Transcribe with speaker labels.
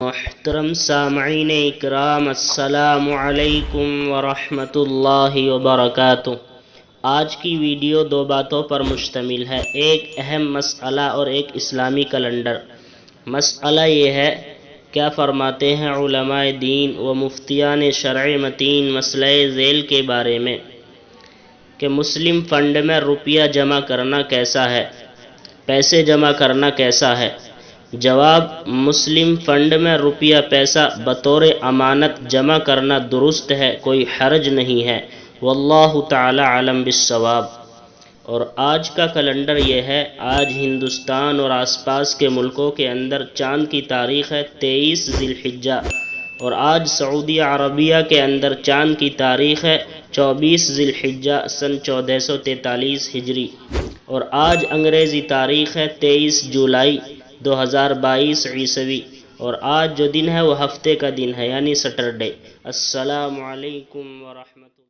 Speaker 1: محترم سامعین اکرام، السلام علیکم ورحمۃ اللہ وبرکاتہ۔ آج کی ویڈیو دو باتوں پر مشتمل ہے، ایک اہم مسئلہ اور ایک اسلامی کیلنڈر۔ مسئلہ یہ ہے، کیا فرماتے ہیں علماء دین و مفتیان شرع متین مسئلہ ذیل کے بارے میں کہ مسلم فنڈ میں روپیہ جمع کرنا کیسا ہے، پیسے جمع کرنا کیسا ہے؟ جواب: مسلم فنڈ میں روپیہ پیسہ بطور امانت جمع کرنا درست ہے، کوئی حرج نہیں ہے، واللہ تعالی عالم بالصواب۔ اور آج کا کیلنڈر یہ ہے، آج ہندوستان اور آس پاس کے ملکوں کے اندر چاند کی تاریخ ہے 23 ذی الحجہ، اور آج سعودی عربیہ کے اندر چاند کی تاریخ ہے 24 ذی الحجہ سن 1443 ہجری، اور آج انگریزی تاریخ ہے 23 جولائی 2022 عیسوی، اور آج جو دن ہے وہ ہفتے کا دن ہے، یعنی سیٹرڈے۔ السلام علیکم ورحمۃ اللہ۔